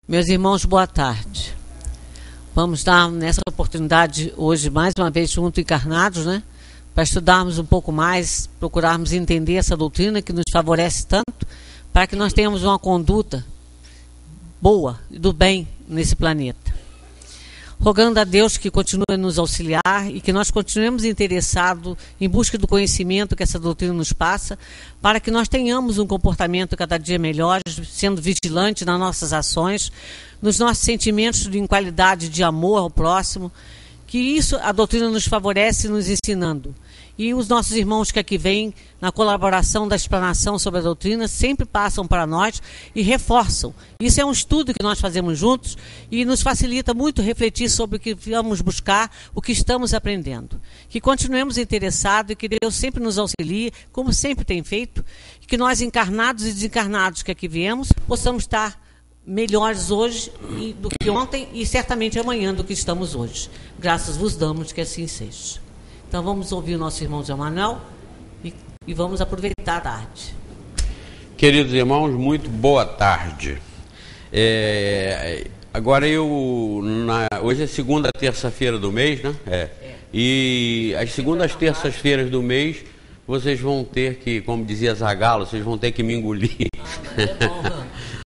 Meus irmãos, boa tarde. Vamos dar nessa oportunidade hoje, mais uma vez, juntos encarnados, né? Para estudarmos um pouco mais, procurarmos entender essa doutrina que nos favorece tanto, para que nós tenhamos uma conduta boa e do bem nesse planeta. Rogando a Deus que continue a nos auxiliar e que nós continuemos interessados em busca do conhecimento que essa doutrina nos passa, para que nós tenhamos um comportamento cada dia melhor, sendo vigilante nas nossas ações, nos nossos sentimentos em qualidade de amor ao próximo, que isso a doutrina nos favorece nos ensinando. E os nossos irmãos que aqui vêm, na colaboração da explanação sobre a doutrina, sempre passam para nós e reforçam. Isso é um estudo que nós fazemos juntos e nos facilita muito refletir sobre o que vamos buscar, o que estamos aprendendo. Que continuemos interessados e que Deus sempre nos auxilie, como sempre tem feito, e que nós, encarnados e desencarnados que aqui viemos, possamos estar melhores hoje do que ontem e certamente amanhã do que estamos hoje. Graças vos damos, que assim seja. Então vamos ouvir o nosso irmão Zé Manuel e vamos aproveitar a tarde. Queridos irmãos, muito boa tarde. Agora hoje é segunda, terça-feira do mês, né? E as segundas, terças-feiras do mês, vocês vão ter que, como dizia Zagallo, vocês vão ter que me engolir.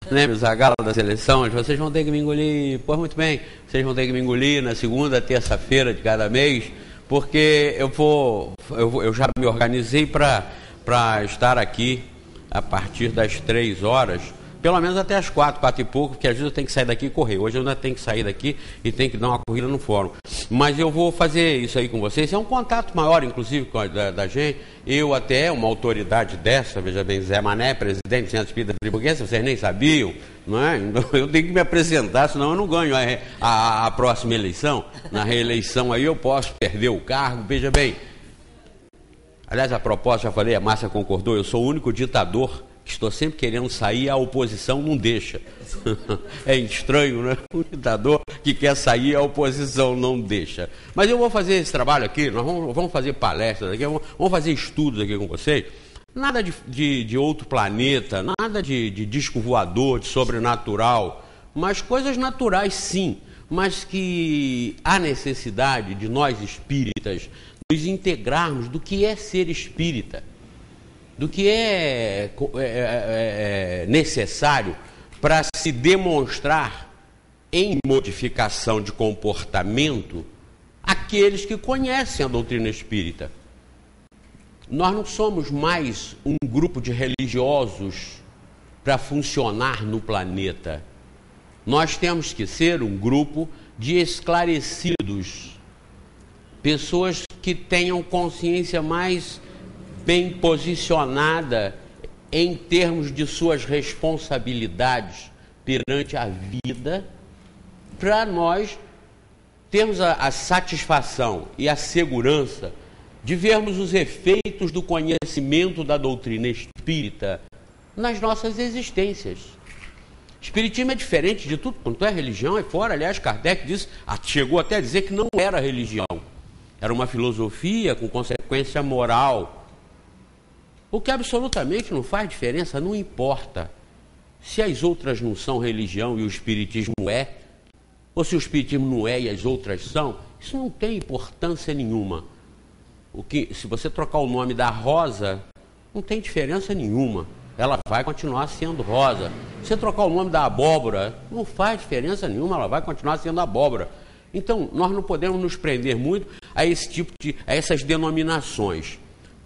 Lembra o Zagallo da seleção? Vocês vão ter que me engolir. Pois muito bem, vocês vão ter que me engolir na segunda, terça-feira de cada mês, porque eu já me organizei para estar aqui a partir das 3 horas, pelo menos até as 4 e pouco, porque às vezes eu tenho que sair daqui e correr. Hoje eu ainda tenho que sair daqui e tenho que dar uma corrida no fórum. Mas eu vou fazer isso aí com vocês. É um contato maior, inclusive, da gente. Eu até, uma autoridade dessa, veja bem, Zé Mané, presidente do Centro Espírita Friburguense, vocês nem sabiam, não é? Eu tenho que me apresentar, senão eu não ganho a próxima eleição. Na reeleição aí eu posso perder o cargo, veja bem. Aliás, a propósito, já falei, a Márcia concordou, eu sou o único ditador que estou sempre querendo sair, a oposição não deixa. É estranho, né? O ditador que quer sair, a oposição não deixa. Mas eu vou fazer esse trabalho aqui, nós vamos fazer palestras aqui, vamos fazer estudos aqui com vocês. Nada de outro planeta, nada de disco voador, de sobrenatural, mas coisas naturais sim, mas que há necessidade de nós espíritas nos integrarmos do que é ser espírita, do que é necessário para se demonstrar em modificação de comportamento aqueles que conhecem a doutrina espírita. Nós não somos mais um grupo de religiosos para funcionar no planeta. Nós temos que ser um grupo de esclarecidos, pessoas que tenham consciência mais bem posicionada em termos de suas responsabilidades perante a vida, para nós termos a satisfação e a segurança de vermos os efeitos do conhecimento da doutrina espírita nas nossas existências. Espiritismo é diferente de tudo quanto é religião, é fora. Aliás, Kardec chegou até a dizer que não era religião, era uma filosofia com consequência moral. O que absolutamente não faz diferença, não importa se as outras não são religião e o espiritismo é, ou se o espiritismo não é e as outras são, isso não tem importância nenhuma. Se você trocar o nome da rosa, não tem diferença nenhuma, ela vai continuar sendo rosa. Se você trocar o nome da abóbora, não faz diferença nenhuma, ela vai continuar sendo abóbora. Então, nós não podemos nos prender muito a a essas denominações.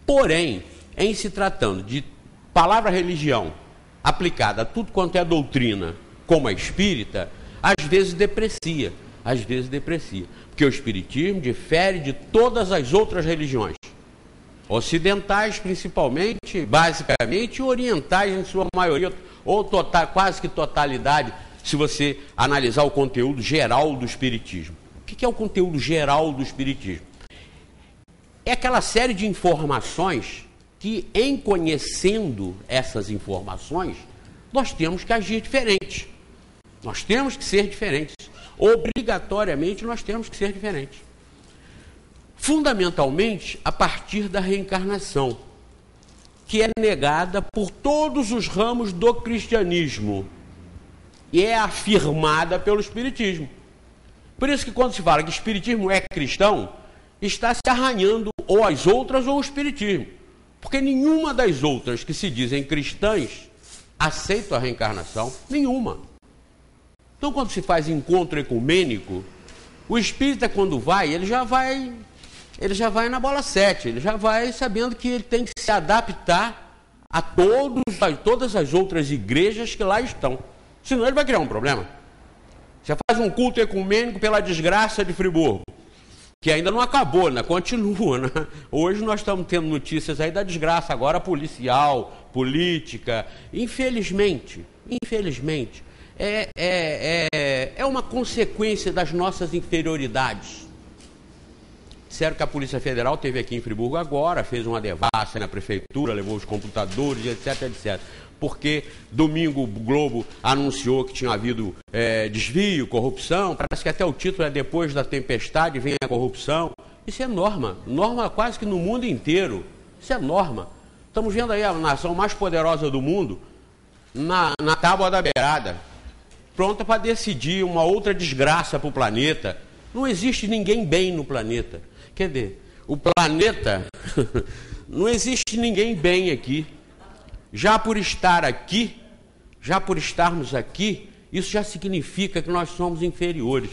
Porém, em se tratando de palavra religião aplicada a tudo quanto é doutrina, como a espírita, às vezes deprecia. Porque o espiritismo difere de todas as outras religiões, ocidentais principalmente, basicamente, e orientais em sua maioria, ou quase que totalidade, se você analisar o conteúdo geral do espiritismo. O que é o conteúdo geral do espiritismo? É aquela série de informações que, em conhecendo essas informações, nós temos que agir diferente. Nós temos que ser diferentes. Obrigatoriamente, nós temos que ser diferentes. Fundamentalmente, a partir da reencarnação, que é negada por todos os ramos do cristianismo. e é afirmada pelo Espiritismo. Por isso que quando se fala que o Espiritismo é cristão, está se arranhando ou as outras ou o Espiritismo. Porque nenhuma das outras que se dizem cristãs aceita a reencarnação. Nenhuma. Então, quando se faz encontro ecumênico, o espírita, quando vai, ele já vai na bola 7, ele já vai sabendo que ele tem que se adaptar a todas as outras igrejas que lá estão. Senão ele vai criar um problema. Você faz um culto ecumênico pela desgraça de Friburgo, que ainda não acabou, né? Continua, né? Hoje nós estamos tendo notícias aí da desgraça agora policial, política. Infelizmente, é uma consequência das nossas inferioridades. Disseram que a Polícia Federal esteve aqui em Friburgo agora, fez uma devassa na prefeitura, levou os computadores, etc, etc. Porque domingo o Globo anunciou que tinha havido desvio, corrupção. Parece que até o título é Depois da Tempestade Vem a Corrupção. Isso é norma quase que no mundo inteiro. Isso é norma. Estamos vendo aí a nação mais poderosa do mundo na tábua da beirada, pronta para decidir uma outra desgraça para o planeta. Não existe ninguém bem no planeta. Quer dizer, o planeta, não existe ninguém bem aqui. Já por estarmos aqui, isso já significa que nós somos inferiores.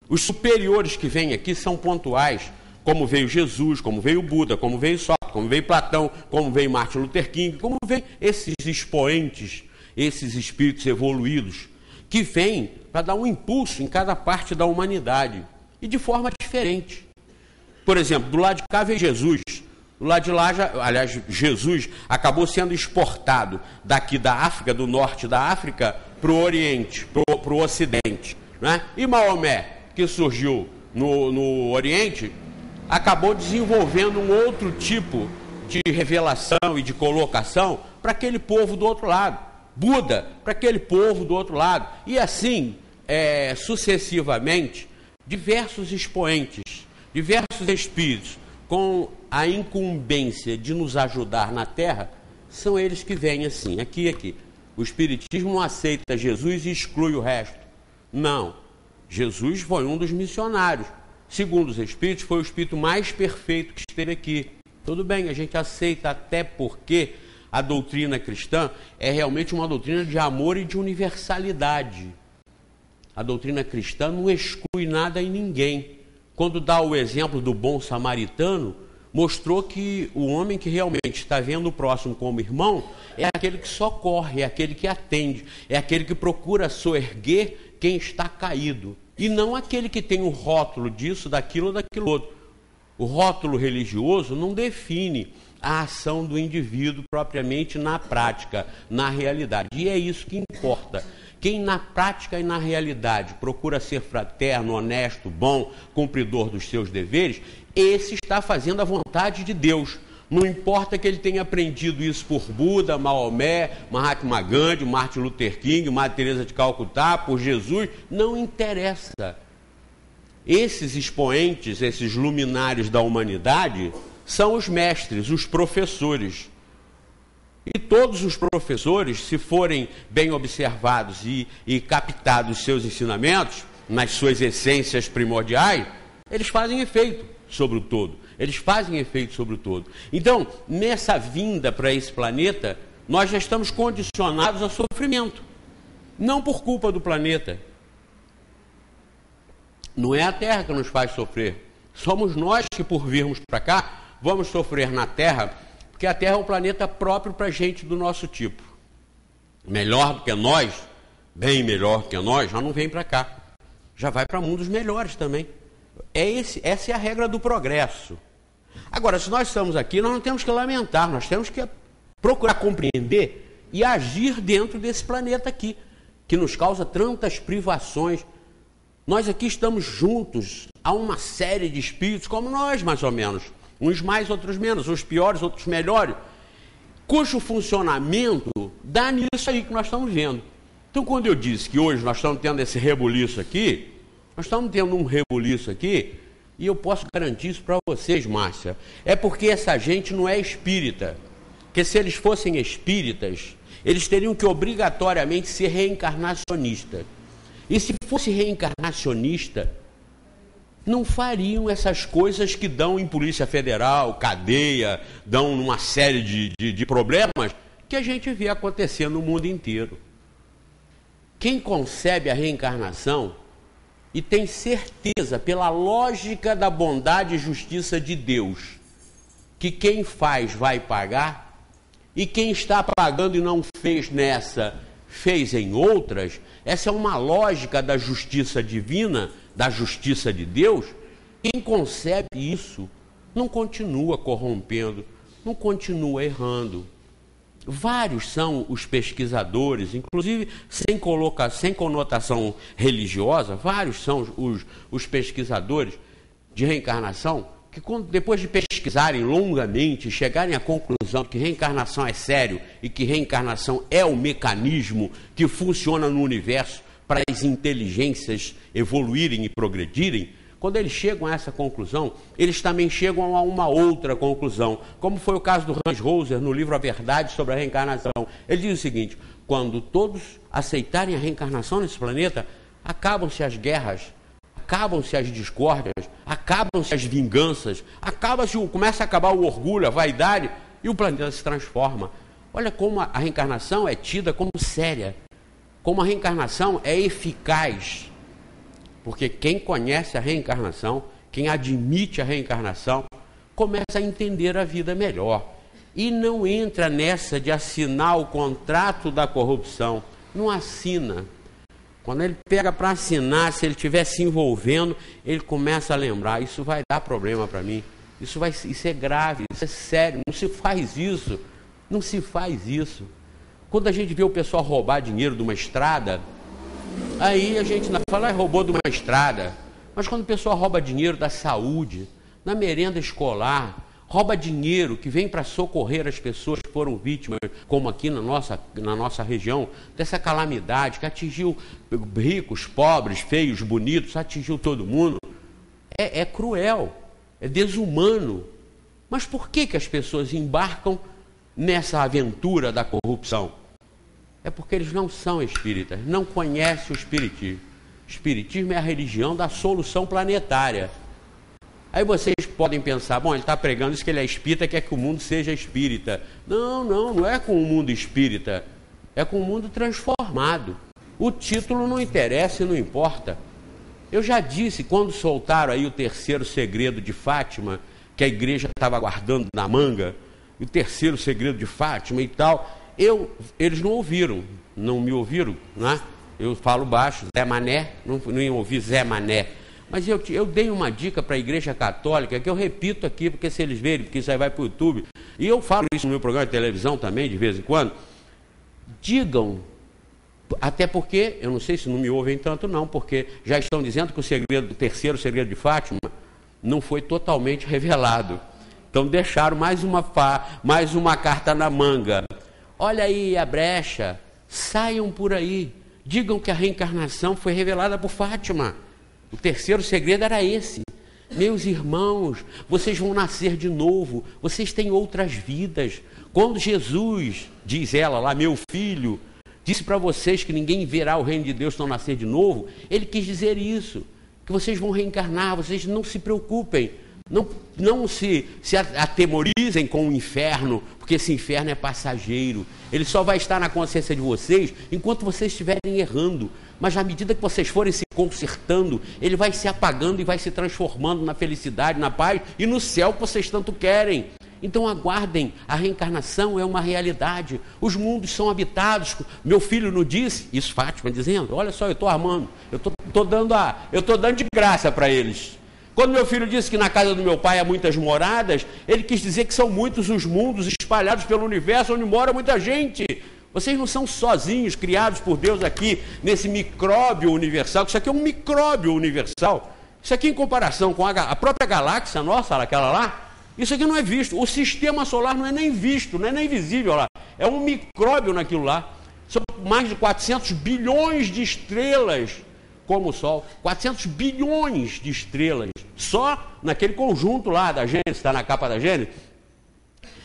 Os superiores que vêm aqui são pontuais, como veio Jesus, como veio Buda, como veio Sócrates, como veio Platão, como veio Martin Luther King, como veio esses expoentes, esses espíritos evoluídos, que vêm para dar um impulso em cada parte da humanidade, e de forma diferente. Por exemplo, do lado de cá veio Jesus, do lado de lá, Jesus acabou sendo exportado daqui da África, do norte da África, para o Oriente, para o Ocidente. Né? E Maomé, que surgiu no Oriente, acabou desenvolvendo um outro tipo de revelação e de colocação para aquele povo do outro lado. Buda, para aquele povo do outro lado. E assim, sucessivamente, diversos expoentes, diversos espíritos, com a incumbência de nos ajudar na Terra, são eles que vêm assim, aqui. O Espiritismo não aceita Jesus e exclui o resto. Não. Jesus foi um dos missionários. Segundo os Espíritos, foi o Espírito mais perfeito que esteve aqui. Tudo bem, a gente aceita, até porque a doutrina cristã é realmente uma doutrina de amor e de universalidade. A doutrina cristã não exclui nada e ninguém. Quando dá o exemplo do bom samaritano, mostrou que o homem que realmente está vendo o próximo como irmão é aquele que socorre, é aquele que atende, é aquele que procura soerguer quem está caído. E não aquele que tem um rótulo disso, daquilo ou daquilo outro. O rótulo religioso não define a ação do indivíduo propriamente na prática, na realidade. E é isso que importa. Quem na prática e na realidade procura ser fraterno, honesto, bom, cumpridor dos seus deveres, esse está fazendo a vontade de Deus. Não importa que ele tenha aprendido isso por Buda, Maomé, Mahatma Gandhi, Martin Luther King, Madre Teresa de Calcutá, por Jesus, não interessa. Esses expoentes, esses luminares da humanidade, são os mestres, os professores. E todos os professores, se forem bem observados e captados seus ensinamentos, nas suas essências primordiais, eles fazem efeito sobre o todo. Eles fazem efeito sobre o todo. Então, nessa vinda para esse planeta, nós já estamos condicionados a sofrimento. Não por culpa do planeta. Não é a Terra que nos faz sofrer. Somos nós que, por virmos para cá, vamos sofrer na Terra, porque a Terra é um planeta próprio para gente do nosso tipo. Melhor do que nós, bem melhor do que nós, já não vem para cá. Já vai para mundos melhores também. Essa é a regra do progresso. Agora, se nós estamos aqui, nós não temos que lamentar, nós temos que procurar compreender e agir dentro desse planeta aqui, que nos causa tantas privações. Nós aqui estamos juntos a uma série de espíritos, como nós, mais ou menos. Uns mais, outros menos, uns piores, outros melhores, cujo funcionamento dá nisso aí que nós estamos vendo. Então, quando eu disse que hoje nós estamos tendo esse rebuliço aqui, nós estamos tendo um rebuliço aqui, e eu posso garantir isso para vocês, Márcia, é porque essa gente não é espírita. Porque se eles fossem espíritas, eles teriam que obrigatoriamente ser reencarnacionistas. E se fosse reencarnacionista, não fariam essas coisas que dão em Polícia Federal, cadeia, dão numa série de problemas que a gente vê acontecer no mundo inteiro. Quem concebe a reencarnação e tem certeza, pela lógica da bondade e justiça de Deus, que quem faz vai pagar, e quem está pagando e não fez nessa, fez em outras, essa é uma lógica da justiça divina, da justiça de Deus. Quem concebe isso não continua corrompendo, não continua errando. Vários são os pesquisadores, inclusive sem conotação religiosa, vários são os pesquisadores de reencarnação que, depois de pesquisarem longamente, chegarem à conclusão que reencarnação é sério e que reencarnação é o mecanismo que funciona no universo para as inteligências evoluírem e progredirem, quando eles chegam a essa conclusão, eles também chegam a uma outra conclusão, como foi o caso do Hans Roser no livro A Verdade sobre a Reencarnação. Ele diz o seguinte: quando todos aceitarem a reencarnação nesse planeta, acabam-se as guerras, acabam-se as discórdias, acabam-se as vinganças, começa a acabar o orgulho, a vaidade, e o planeta se transforma. Olha como a reencarnação é tida como séria, como a reencarnação é eficaz. Porque quem conhece a reencarnação, quem admite a reencarnação, começa a entender a vida melhor. E não entra nessa de assinar o contrato da corrupção. Não assina. Quando ele pega para assinar, se ele estiver se envolvendo, ele começa a lembrar: isso vai dar problema para mim, isso é grave, isso é sério, não se faz isso, não se faz isso. Quando a gente vê o pessoal roubar dinheiro de uma estrada, aí a gente fala: roubou de uma estrada. Mas quando o pessoal rouba dinheiro da saúde, na merenda escolar, rouba dinheiro que vem para socorrer as pessoas que foram vítimas, como aqui na nossa região, dessa calamidade que atingiu ricos, pobres, feios, bonitos, atingiu todo mundo, é cruel, é desumano. Mas por que as pessoas embarcam nessa aventura da corrupção? É porque eles não são espíritas, não conhecem o espiritismo. O espiritismo é a religião da solução planetária. Aí vocês podem pensar: bom, ele está pregando isso que ele é espírita, quer que o mundo seja espírita. Não é com o mundo espírita, é com o mundo transformado. O título não interessa e não importa. Eu já disse, quando soltaram aí o terceiro segredo de Fátima, que a igreja estava guardando na manga, o terceiro segredo de Fátima e tal, eles não ouviram, não me ouviram, né? Eu falo baixo, Zé Mané, não ouvi Zé Mané. Mas eu dei uma dica para a Igreja Católica, que eu repito aqui, porque se eles verem, porque isso aí vai para o YouTube, e eu falo isso no meu programa de televisão também, de vez em quando, digam, até porque, eu não sei se não me ouvem tanto não, porque já estão dizendo que o terceiro segredo de Fátima não foi totalmente revelado. Então deixaram mais uma carta na manga. Olha aí a brecha, saiam por aí, digam que a reencarnação foi revelada por Fátima. O terceiro segredo era esse: meus irmãos, vocês vão nascer de novo, vocês têm outras vidas. Quando Jesus, diz ela lá, meu filho, disse para vocês que ninguém verá o reino de Deus se não nascer de novo, ele quis dizer isso, que vocês vão reencarnar, vocês não se preocupem, não se atemorizem com o inferno, porque esse inferno é passageiro, ele só vai estar na consciência de vocês enquanto vocês estiverem errando. Mas à medida que vocês forem se consertando, ele vai se apagando e vai se transformando na felicidade, na paz e no céu que vocês tanto querem. Então aguardem, a reencarnação é uma realidade, os mundos são habitados. Meu filho não disse, isso Fátima dizendo, olha só, eu estou armando, eu estou dando de graça para eles. Quando meu filho disse que na casa do meu pai há muitas moradas, ele quis dizer que são muitos os mundos espalhados pelo universo onde mora muita gente. Vocês não são sozinhos, criados por Deus aqui, nesse micróbio universal, que isso aqui é um micróbio universal. Isso aqui, em comparação com a própria galáxia nossa, aquela lá, isso aqui não é visto. O sistema solar não é nem visto, não é nem visível lá. É um micróbio naquilo lá. São mais de 400 bilhões de estrelas, como o Sol. 400 bilhões de estrelas, só naquele conjunto lá da Gênesis, está na capa da Gênesis.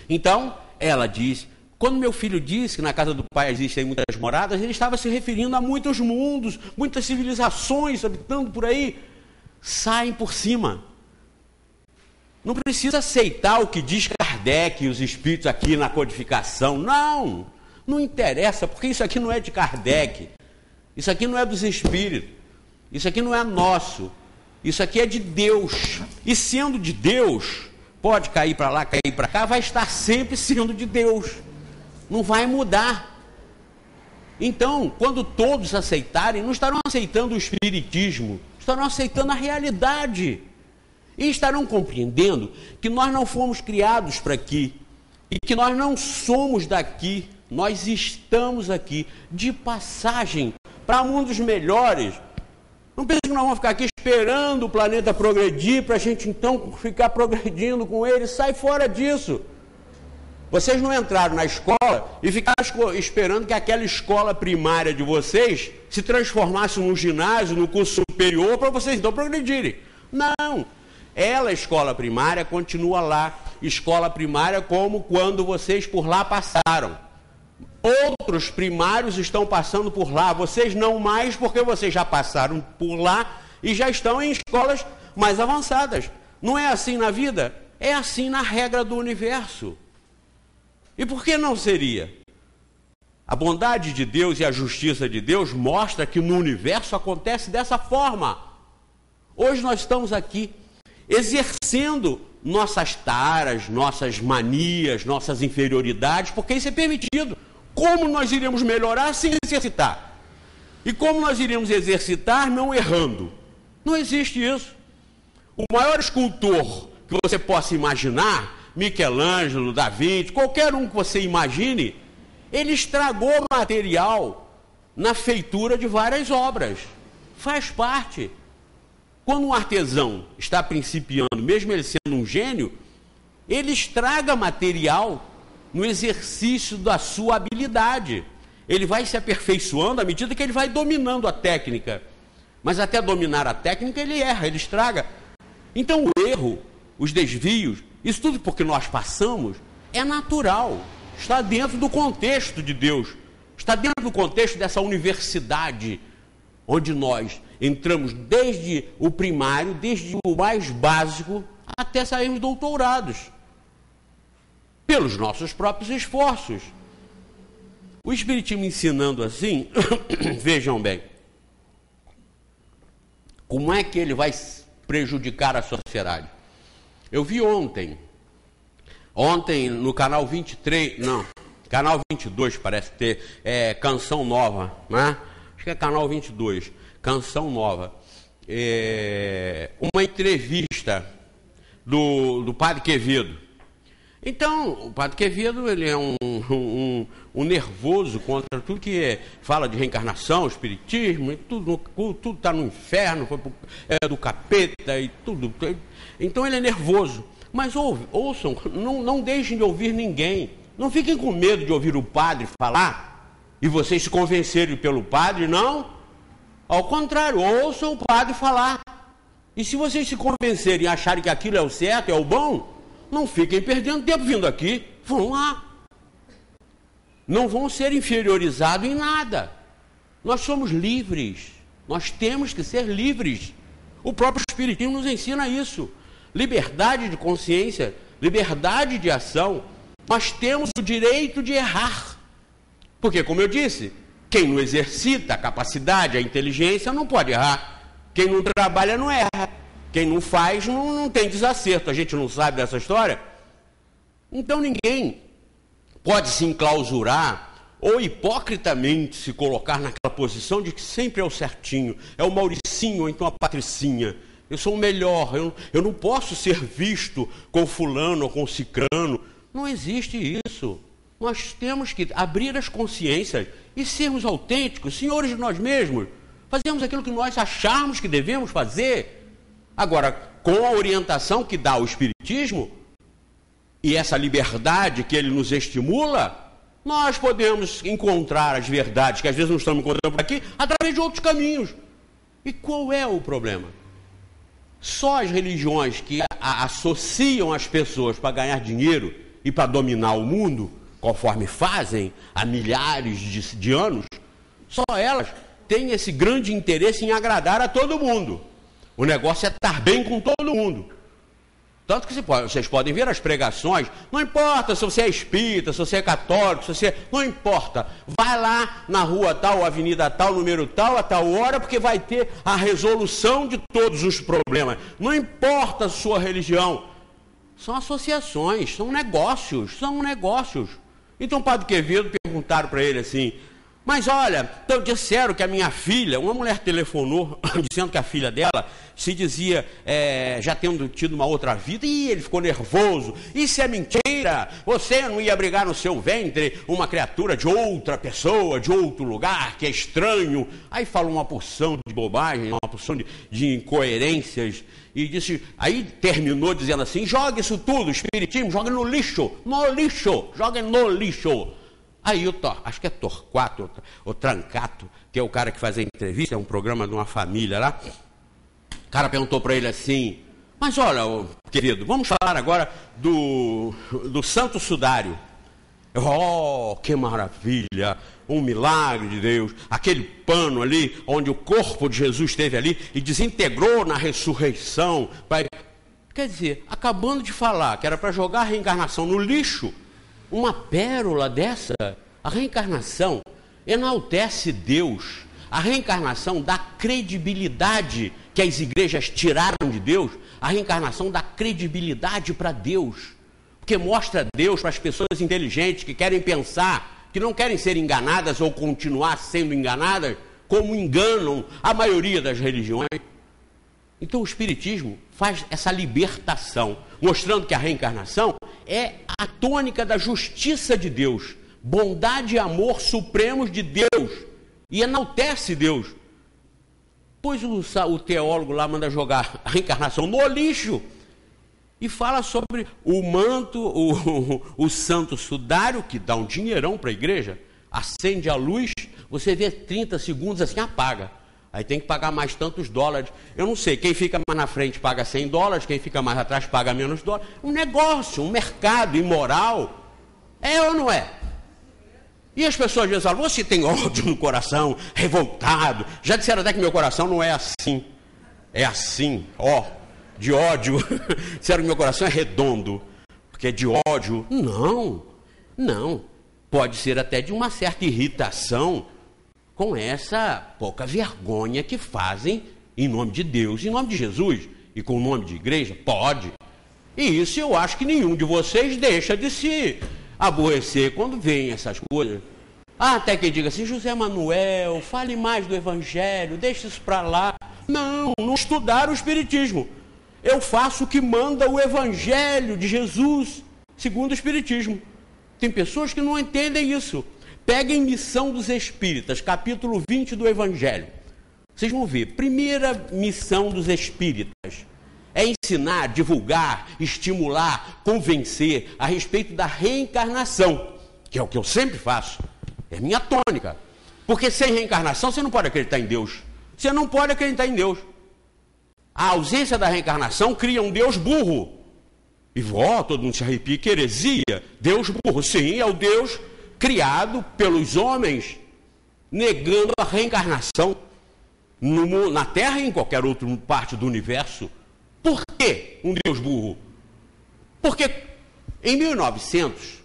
Então, ela diz: Quando meu filho disse que na casa do Pai existem muitas moradas, ele estava se referindo a muitos mundos, muitas civilizações habitando por aí. Saem por cima. Não precisa aceitar o que diz Kardec e os espíritos aqui na codificação. Não, não interessa, porque isso aqui não é de Kardec. Isso aqui não é dos espíritos. Isso aqui não é nosso. Isso aqui é de Deus. E sendo de Deus, pode cair para lá, cair para cá, vai estar sempre sendo de Deus. Não vai mudar. Então, quando todos aceitarem, não estarão aceitando o espiritismo, estarão aceitando a realidade. E estarão compreendendo que nós não fomos criados para aqui. E que nós não somos daqui. Nós estamos aqui de passagem para mundos melhores. Não pense que nós vamos ficar aqui esperando o planeta progredir para a gente então ficar progredindo com ele. Sai fora disso. Vocês não entraram na escola e ficaram esperando que aquela escola primária de vocês se transformasse num ginásio, num curso superior, para vocês então progredirem. Não. Ela, escola primária, continua lá. Escola primária como quando vocês por lá passaram. Outros primários estão passando por lá. Vocês não mais, porque vocês já passaram por lá e já estão em escolas mais avançadas. Não é assim na vida? É assim na regra do universo. E por que não seria? A bondade de Deus e a justiça de Deus mostra que no universo acontece dessa forma. Hoje nós estamos aqui exercendo nossas taras, nossas manias, nossas inferioridades, porque isso é permitido. Como nós iremos melhorar sem exercitar? E como nós iremos exercitar não errando? Não existe isso. O maior escultor que você possa imaginar, Michelangelo, Da Vinci, qualquer um que você imagine, ele estragou material na feitura de várias obras. Faz parte. Quando um artesão está principiando, mesmo ele sendo um gênio, ele estraga material no exercício da sua habilidade. Ele vai se aperfeiçoando à medida que ele vai dominando a técnica. Mas até dominar a técnica ele erra, ele estraga. Então o erro, os desvios, isso tudo porque nós passamos, é natural. Está dentro do contexto de Deus. Está dentro do contexto dessa universidade, onde nós entramos desde o primário, desde o mais básico, até sairmos doutorados. Pelos nossos próprios esforços. O Espiritismo ensinando assim, vejam bem, como é que ele vai prejudicar a sociedade? Eu vi ontem no canal 23, não, canal 22 parece ter, Canção Nova, né? Acho que é canal 22, Canção Nova, uma entrevista do Padre Quevedo. Então, o Padre Quevedo, ele é um nervoso contra tudo que fala de reencarnação, espiritismo, e tudo está no inferno, do capeta e tudo. Então ele é nervoso. Mas ouçam, não deixem de ouvir ninguém. Não fiquem com medo de ouvir o padre falar e vocês se convencerem pelo padre, não. Ao contrário, ouçam o padre falar. E se vocês se convencerem e acharem que aquilo é o certo, é o bom, não fiquem perdendo tempo vindo aqui. Vão lá. Não vão ser inferiorizados em nada. Nós somos livres. Nós temos que ser livres. O próprio Espiritismo nos ensina isso. Liberdade de consciência, liberdade de ação. Nós temos o direito de errar. Porque, como eu disse, quem não exercita a capacidade, a inteligência, não pode errar. Quem não trabalha, não erra. Quem não faz, não tem desacerto. A gente não sabe dessa história? Então ninguém pode se enclausurar ou hipocritamente se colocar naquela posição de que sempre é o certinho, é o Mauricinho ou então a Patricinha. Eu sou o melhor, eu não posso ser visto com fulano ou com cicrano. Não existe isso. Nós temos que abrir as consciências e sermos autênticos, senhores de nós mesmos. Fazemos aquilo que nós acharmos que devemos fazer. Agora, com a orientação que dá o Espiritismo e essa liberdade que ele nos estimula, nós podemos encontrar as verdades que às vezes não estamos encontrando por aqui, através de outros caminhos. E qual é o problema? Só as religiões que associam as pessoas para ganhar dinheiro e para dominar o mundo conforme fazem há milhares de anos, só elas têm esse grande interesse em agradar a todo mundo. O negócio é estar bem com todo mundo. Tanto que vocês podem ver as pregações, não importa se você é espírita, se você é católico, não importa. Vai lá na rua tal, avenida tal, número tal, a tal hora, porque vai ter a resolução de todos os problemas. Não importa a sua religião. São associações, são negócios. Então o Padre Quevedo perguntaram para ele assim, mas olha, então disseram que a minha filha, uma mulher telefonou dizendo que a filha dela se dizia já tendo tido uma outra vida, e ele ficou nervoso. Isso é mentira, você não ia abrigar no seu ventre uma criatura de outra pessoa, de outro lugar, que é estranho. Aí falou uma porção de bobagem, uma porção de incoerências, e disse, aí terminou dizendo assim, joga isso tudo, espiritismo, joga no lixo, joga no lixo. Aí acho que é Torquato, o Trancato, que é o cara que faz a entrevista, é um programa de uma família lá. O cara perguntou para ele assim, mas olha, querido, vamos falar agora do Santo Sudário. Oh, que maravilha, um milagre de Deus, aquele pano ali, onde o corpo de Jesus esteve ali e desintegrou na ressurreição. Quer dizer, acabando de falar que era para jogar a reencarnação no lixo, uma pérola dessa, a reencarnação enaltece Deus, a reencarnação dá credibilidade que as igrejas tiraram de Deus, a reencarnação dá credibilidade para Deus, porque mostra Deus para as pessoas inteligentes que querem pensar, que não querem ser enganadas ou continuar sendo enganadas, como enganam a maioria das religiões. Então o Espiritismo faz essa libertação, mostrando que a reencarnação é a tônica da justiça de Deus, bondade e amor supremos de Deus, e enaltece Deus. Pois o teólogo lá manda jogar a reencarnação no lixo, e fala sobre o manto, o santo sudário, que dá um dinheirão para a igreja, acende a luz, você vê 30 segundos assim, apaga. Aí tem que pagar mais tantos dólares. Eu não sei, quem fica mais na frente paga 100 dólares, quem fica mais atrás paga menos dólares. Um negócio, um mercado imoral. É ou não é? E as pessoas às vezes falam, você tem ódio no coração, revoltado. Já disseram até que meu coração não é assim. É assim, ó, de ódio. Disseram que meu coração é redondo, porque é de ódio. Não. Pode ser até de uma certa irritação com essa pouca vergonha que fazem em nome de Deus, em nome de Jesus e com o nome de igreja, pode. E isso eu acho que nenhum de vocês deixa de se aborrecer quando veem essas coisas. Até que diga assim, José Manuel, fale mais do Evangelho, deixe isso para lá. Não estudaram o Espiritismo. Eu faço o que manda o Evangelho de Jesus, segundo o Espiritismo. Tem pessoas que não entendem isso. Peguem Missão dos Espíritas, capítulo 20 do Evangelho. Vocês vão ver, primeira missão dos Espíritas é ensinar, divulgar, estimular, convencer a respeito da reencarnação, que é o que eu sempre faço, é minha tônica. Porque sem reencarnação você não pode acreditar em Deus. Você não pode acreditar em Deus. A ausência da reencarnação cria um Deus burro. E todo mundo se arrepia, que heresia. Deus burro, sim, é o Deus criado pelos homens, negando a reencarnação na Terra e em qualquer outra parte do universo. Por que um Deus burro? Porque em 1900,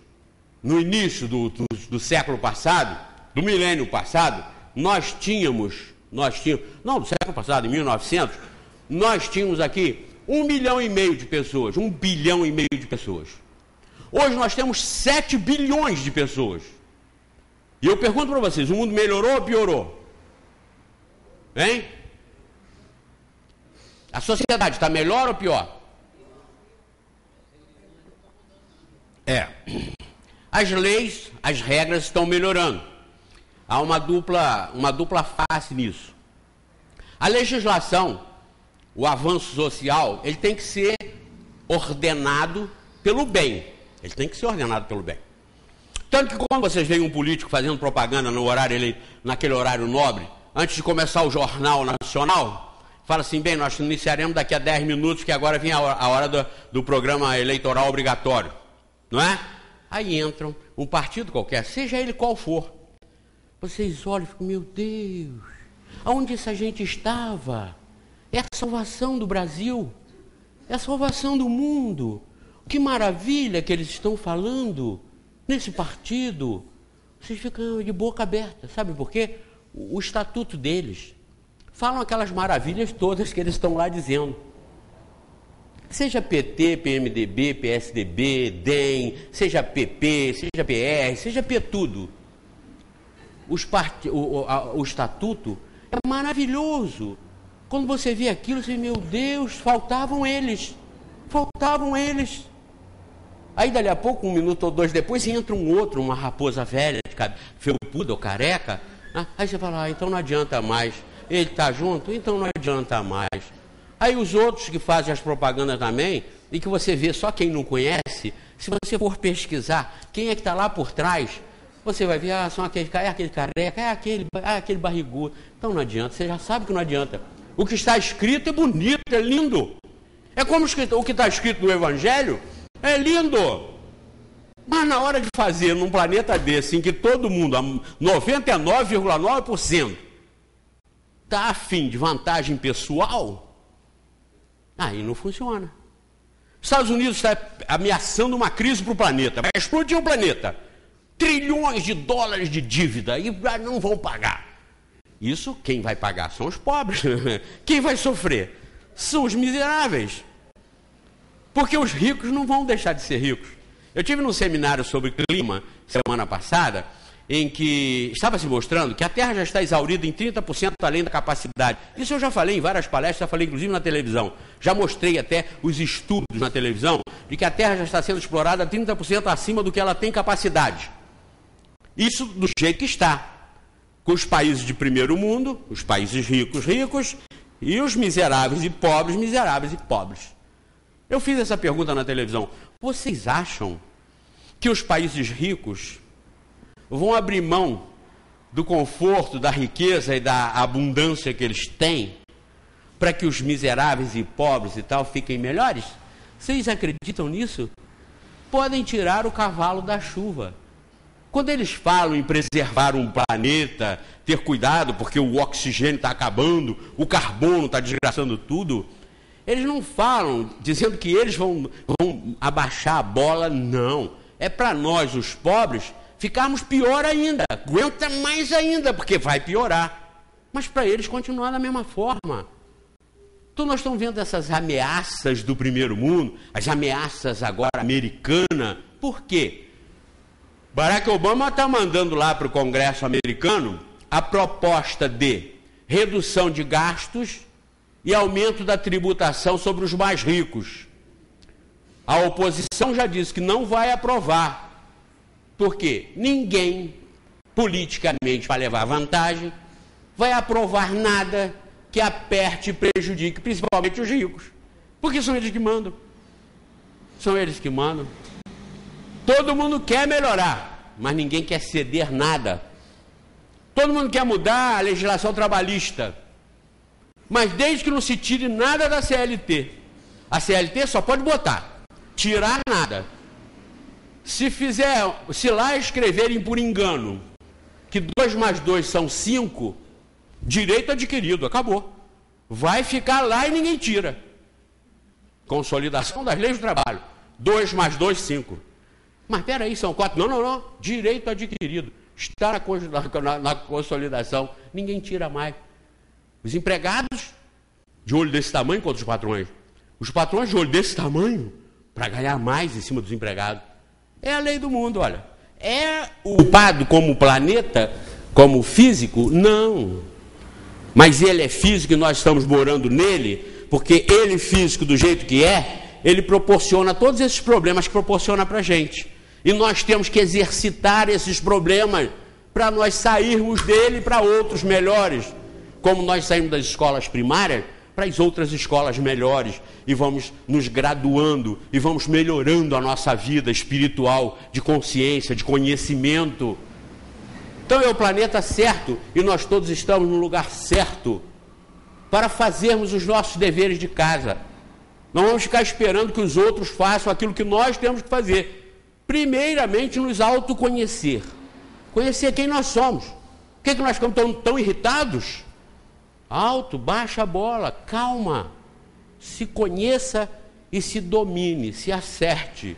no início do século passado, do milênio passado, nós tínhamos, não, do século passado, em 1900, nós tínhamos aqui 1,5 milhão de pessoas, 1,5 bilhão de pessoas. Hoje nós temos 7 bilhões de pessoas. E eu pergunto para vocês, o mundo melhorou ou piorou? Hein? A sociedade está melhor ou pior? As leis, as regras estão melhorando. Há uma dupla face nisso. A legislação, o avanço social, ele tem que ser ordenado pelo bem. Ele tem que ser ordenado pelo bem. Tanto que quando vocês veem um político fazendo propaganda naquele horário nobre, antes de começar o Jornal Nacional, fala assim, bem, nós iniciaremos daqui a 10 minutos, que agora vem a hora do programa eleitoral obrigatório. Não é? Aí entram um partido qualquer, seja ele qual for. Vocês olham e ficam, meu Deus, aonde essa gente estava? É a salvação do Brasil, é a salvação do mundo. Que maravilha que eles estão falando nesse partido. Vocês ficam de boca aberta, sabe por quê? O estatuto deles falam aquelas maravilhas todas que eles estão lá dizendo. Seja PT, PMDB, PSDB, DEM, seja PP, seja PR, seja P tudo. O estatuto é maravilhoso. Quando você vê aquilo, você diz, meu Deus, faltavam eles. Faltavam eles. Aí, dali a pouco, 1 minuto ou 2 depois, entra um outro, uma raposa velha, felpuda ou careca. Aí você fala, então não adianta mais. Ele está junto? Então não adianta mais. Aí os outros que fazem as propagandas também, e que você vê só quem não conhece, se você for pesquisar quem é que está lá por trás, você vai ver, são aquele careca, é aquele barrigudo. Então não adianta, você já sabe que não adianta. O que está escrito é bonito, é lindo. É como o que está escrito no Evangelho, é lindo. Mas na hora de fazer num planeta desse, em que todo mundo, 99,9%, está afim de vantagem pessoal, aí não funciona. Estados Unidos está ameaçando uma crise para o planeta. Vai explodir o planeta. Trilhões de dólares de dívida e não vão pagar. Isso, quem vai pagar são os pobres. Quem vai sofrer são os miseráveis. Porque os ricos não vão deixar de ser ricos. Eu tive num seminário sobre clima semana passada, em que estava se mostrando que a Terra já está exaurida em 30% além da capacidade. Isso eu já falei em várias palestras, já falei inclusive na televisão. Já mostrei até os estudos na televisão de que a Terra já está sendo explorada 30% acima do que ela tem capacidade. Isso do jeito que está. Com os países de primeiro mundo, os países ricos, e os miseráveis e pobres. Eu fiz essa pergunta na televisão. Vocês acham que os países ricos vão abrir mão do conforto, da riqueza e da abundância que eles têm para que os miseráveis e pobres e tal fiquem melhores? Vocês acreditam nisso? Podem tirar o cavalo da chuva. Quando eles falam em preservar um planeta, ter cuidado porque o oxigênio está acabando, o carbono está desgraçando tudo, eles não falam dizendo que eles vão abaixar a bola, não. É para nós, os pobres, ficarmos pior ainda, aguenta mais ainda, porque vai piorar. Mas para eles continuar da mesma forma. Então nós estamos vendo essas ameaças do primeiro mundo, as ameaças agora americanas. Por quê? Barack Obama está mandando lá para o Congresso americano a proposta de redução de gastos e aumento da tributação sobre os mais ricos. A oposição já disse que não vai aprovar. Porque ninguém, politicamente, para levar vantagem, vai aprovar nada que aperte e prejudique, principalmente os ricos. Porque são eles que mandam. São eles que mandam. Todo mundo quer melhorar, mas ninguém quer ceder nada. Todo mundo quer mudar a legislação trabalhista. Mas desde que não se tire nada da CLT. A CLT só pode botar. Tirar nada. Se lá escreverem por engano que 2 mais 2 são 5, direito adquirido, acabou. Vai ficar lá e ninguém tira. Consolidação das leis do trabalho. 2 mais 2, 5. Mas peraí, são 4. Não. Direito adquirido. Está na consolidação. Ninguém tira mais. Os empregados, de olho desse tamanho contra os patrões. Os patrões de olho desse tamanho para ganhar mais em cima dos empregados. É a lei do mundo, olha. É culpado como planeta, como físico? Não. Mas ele é físico e nós estamos morando nele, porque ele físico do jeito que é, ele proporciona todos esses problemas que proporciona para a gente. E nós temos que exercitar esses problemas para nós sairmos dele para outros melhores. Como nós saímos das escolas primárias para as outras escolas melhores e vamos nos graduando e vamos melhorando a nossa vida espiritual, de consciência, de conhecimento. Então é o planeta certo e nós todos estamos no lugar certo para fazermos os nossos deveres de casa. Não vamos ficar esperando que os outros façam aquilo que nós temos que fazer. primeiramente nos autoconhecer. Conhecer quem nós somos. Por que nós ficamos tão irritados? Baixa a bola, calma. Se conheça e se domine, se acerte.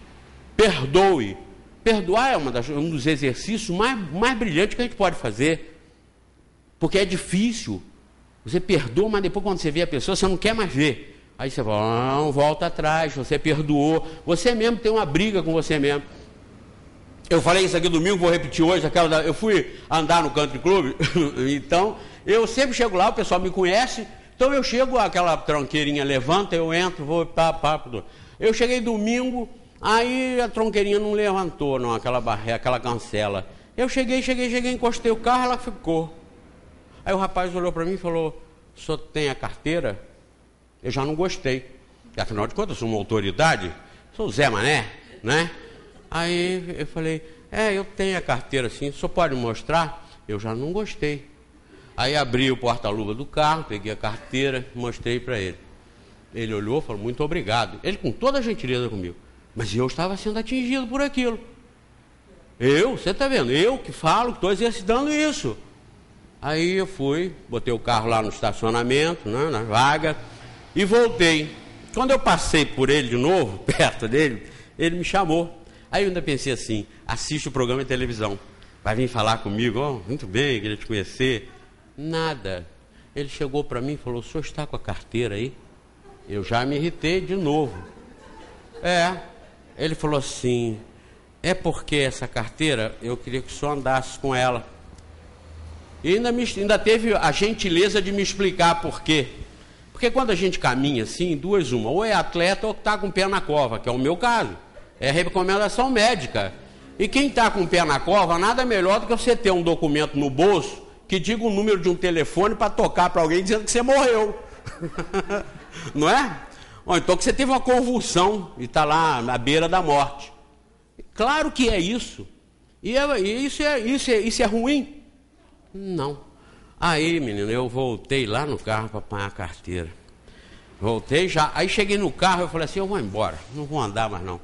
Perdoe. Perdoar é um dos exercícios mais brilhantes que a gente pode fazer. Porque é difícil. Você perdoa, mas depois quando você vê a pessoa, você não quer mais ver. Aí você fala, não, volta atrás, você perdoou. Você mesmo tem uma briga com você mesmo. Eu falei isso aqui domingo, vou repetir hoje. Eu fui andar no Country Club, então eu sempre chego lá, o pessoal me conhece, então eu chego, aquela tronqueirinha levanta, eu entro, vou, Eu cheguei domingo, aí a tronqueirinha não levantou, não, aquela cancela. Eu cheguei, encostei o carro, ela ficou. Aí o rapaz olhou para mim e falou, o senhor tem a carteira? Eu já não gostei, porque afinal de contas eu sou uma autoridade, sou o Zé Mané, né? Aí eu falei, eu tenho a carteira sim, o senhor pode mostrar? Eu já não gostei. Aí abri o porta-luva do carro, peguei a carteira, mostrei para ele. Ele olhou e falou, muito obrigado. Ele com toda a gentileza comigo. Mas eu estava sendo atingido por aquilo. Você está vendo, eu que falo, que estou exercitando isso. Aí eu fui, botei o carro lá no estacionamento, né, na vaga, e voltei. Quando eu passei por ele de novo, perto dele, ele me chamou. Aí eu ainda pensei assim, assiste o programa de televisão, vai vir falar comigo, muito bem, queria te conhecer. Nada. Ele chegou para mim e falou, o senhor está com a carteira aí? Eu já me irritei de novo. Ele falou assim, é porque essa carteira, eu queria que o senhor andasse com ela. E ainda teve a gentileza de me explicar por quê. Porque quando a gente caminha assim, duas uma, ou é atleta ou está com o pé na cova, que é o meu caso. É recomendação médica. E quem está com o pé na cova, nada melhor do que você ter um documento no bolso que diga o número de um telefone para tocar para alguém dizendo que você morreu. Não é? Ou então que você teve uma convulsão e está lá na beira da morte. Claro que é isso. E isso é ruim? Não. Aí, menino, eu voltei lá no carro para apanhar a carteira. Voltei já. Aí cheguei no carro, eu falei assim, eu vou embora, não vou andar mais não.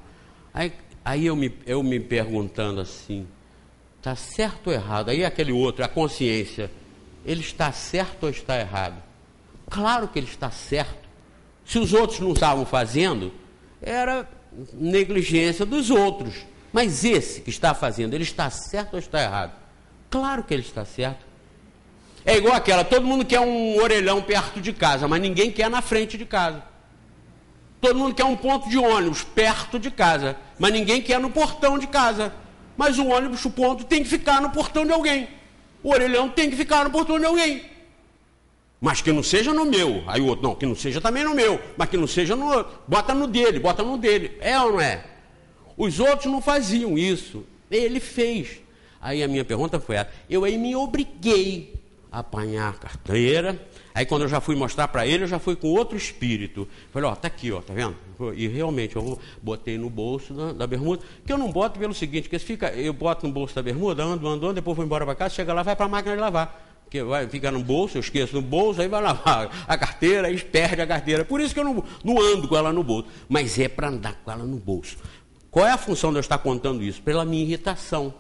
Aí eu me perguntando assim, está certo ou errado? Aí aquele outro, a consciência, ele está certo ou está errado? Claro que ele está certo. Se os outros não estavam fazendo, era negligência dos outros. Mas esse que está fazendo, ele está certo ou está errado? Claro que ele está certo. É igual aquela, todo mundo quer um orelhão perto de casa, mas ninguém quer na frente de casa. Todo mundo quer um ponto de ônibus perto de casa, mas ninguém quer no portão de casa. Mas o ônibus, o ponto, tem que ficar no portão de alguém. O orelhão tem que ficar no portão de alguém. Mas que não seja no meu. Aí o outro, não, que não seja também no meu, mas que não seja no outro. Bota no dele. É ou não é? Os outros não faziam isso. Ele fez. Aí a minha pergunta foi essa. Eu aí me obriguei a apanhar a carteira. Aí quando eu já fui mostrar para ele, eu já fui com outro espírito. Falei, tá aqui, tá vendo? E realmente eu botei no bolso da bermuda, que eu não boto pelo seguinte, que eu boto no bolso da bermuda, ando, depois vou embora para casa, chega lá, vai para a máquina de lavar. Porque vai ficar no bolso, eu esqueço no bolso, aí vai lavar a carteira, aí perde a carteira. Por isso que eu não ando com ela no bolso. Mas é para andar com ela no bolso. Qual é a função de eu estar contando isso? Pela minha irritação.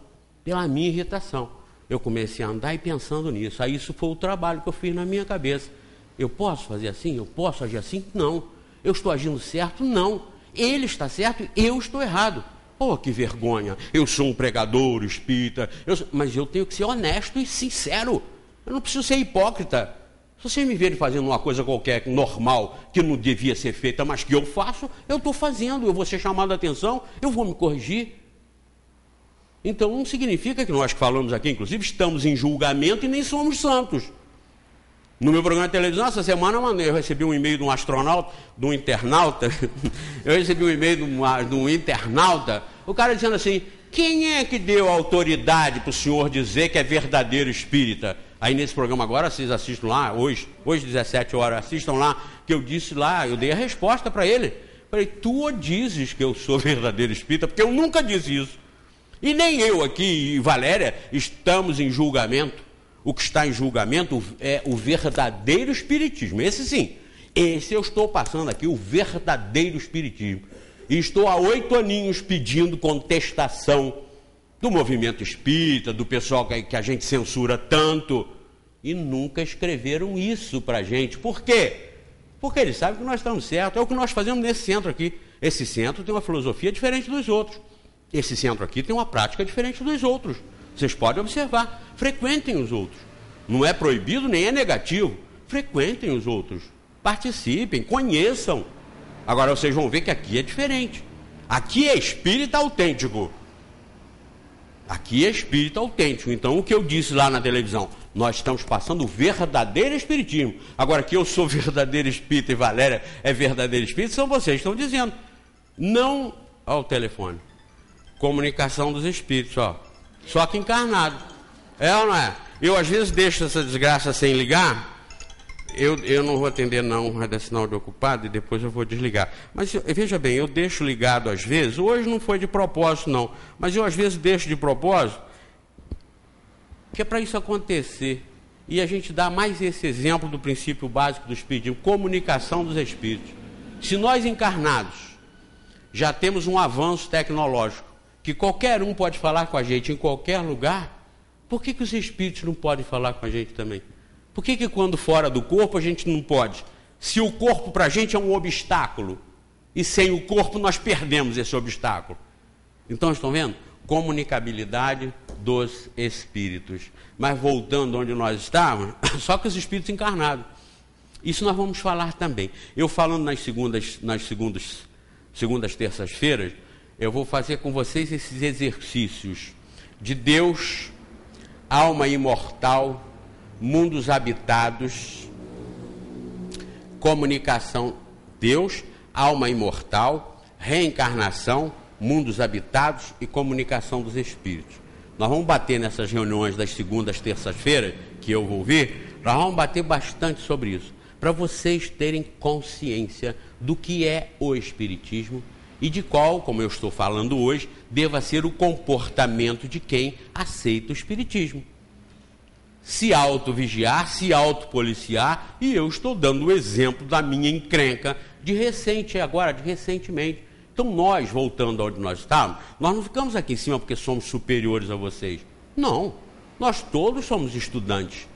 Eu comecei a andar e pensando nisso. Aí isso foi o trabalho que eu fiz na minha cabeça. Eu posso fazer assim? Eu posso agir assim? Não. Eu estou agindo certo? Não. Ele está certo, eu estou errado. Oh, que vergonha. Eu sou um pregador espírita, mas eu tenho que ser honesto e sincero. Eu não preciso ser hipócrita. Se vocês me verem fazendo uma coisa qualquer, normal, que não devia ser feita, mas que eu faço, eu estou fazendo. Eu vou ser chamado a atenção, eu vou me corrigir. Então não significa que nós que falamos aqui, inclusive, estamos em julgamento e nem somos santos. No meu programa de televisão, essa semana, eu recebi um e-mail de um astronauta, de um internauta, de um internauta, o cara dizendo assim, quem é que deu autoridade para o senhor dizer que é verdadeiro espírita? Aí nesse programa agora, vocês assistam lá, hoje 17 horas, assistam lá, que eu disse lá, eu dei a resposta para ele. Falei, tu dizes que eu sou verdadeiro espírita, porque eu nunca disse isso. E nem eu aqui e Valéria estamos em julgamento. O que está em julgamento é o verdadeiro espiritismo. Esse sim, esse eu estou passando aqui, o verdadeiro espiritismo. e estou há 8 aninhos pedindo contestação do movimento espírita, do pessoal que a gente censura tanto, e nunca escreveram isso para a gente. Por quê? Porque eles sabem que nós estamos certos. É o que nós fazemos nesse centro aqui. Esse centro tem uma filosofia diferente dos outros. Esse centro aqui tem uma prática diferente dos outros. Vocês podem observar. Frequentem os outros. Não é proibido nem é negativo. Frequentem os outros. Participem, conheçam. Agora vocês vão ver que aqui é diferente. Aqui é espírita autêntico. Aqui é espírita autêntico. Então, o que eu disse lá na televisão, nós estamos passando o verdadeiro espiritismo. Agora, que eu sou verdadeiro espírita e Valéria é verdadeiro espírita, são vocês que estão dizendo. Não ao telefone. Comunicação dos espíritos, ó. Só que encarnado. É ou não é? Eu, às vezes, deixo essa desgraça sem ligar. Eu não vou atender não, vai dar sinal de ocupado e depois eu vou desligar. Mas veja bem, eu deixo ligado às vezes, hoje não foi de propósito não, mas eu às vezes deixo de propósito, que é para isso acontecer. E a gente dá mais esse exemplo do princípio básico do espiritismo, comunicação dos espíritos. Se nós encarnados já temos um avanço tecnológico, que qualquer um pode falar com a gente em qualquer lugar, por que os espíritos não podem falar com a gente também? Por que quando fora do corpo a gente não pode? Se o corpo para a gente é um obstáculo, e sem o corpo nós perdemos esse obstáculo. Então, estão vendo? Comunicabilidade dos espíritos. Mas voltando onde nós estávamos, só que os espíritos encarnados. Isso nós vamos falar também. Eu falando nas segundas terças-feiras, eu vou fazer com vocês esses exercícios de Deus, alma imortal, mundos habitados, comunicação, Deus, alma imortal, reencarnação, mundos habitados e comunicação dos espíritos. Nós vamos bater nessas reuniões das segundas, terças-feiras, que eu vou vir, nós vamos bater bastante sobre isso, para vocês terem consciência do que é o espiritismo e de qual, como eu estou falando hoje, deva ser o comportamento de quem aceita o espiritismo. Se auto-vigiar, se auto-policiar, e eu estou dando o exemplo da minha encrenca de recentemente. Então nós, voltando aonde nós estávamos, nós não ficamos aqui em cima porque somos superiores a vocês. Não, nós todos somos estudantes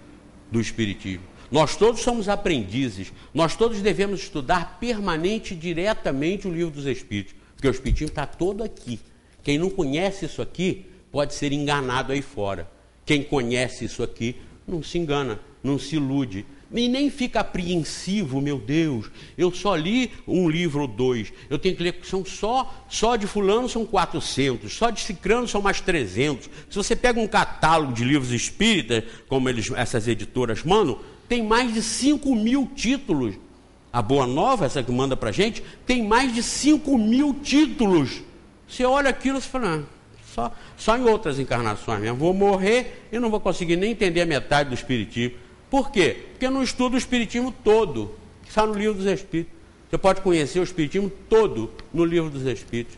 do espiritismo. Nós todos somos aprendizes. Nós todos devemos estudar permanente e diretamente o livro dos espíritos, porque o espiritismo está todo aqui. Quem não conhece isso aqui pode ser enganado aí fora. Quem conhece isso aqui não se engana, não se ilude, e nem fica apreensivo, meu Deus, eu só li um livro ou 2, eu tenho que ler, são só de fulano são 400, só de cicrano são mais 300. Se você pega um catálogo de livros espíritas, como essas editoras mandam, tem mais de 5.000 títulos. A Boa Nova, essa que manda pra gente, tem mais de 5.000 títulos. Você olha aquilo e fala, só em outras encarnações mesmo. Vou morrer e não vou conseguir nem entender a metade do espiritismo. Por quê? Porque eu não estudo o espiritismo todo, que está no livro dos espíritos. Você pode conhecer o espiritismo todo no livro dos espíritos.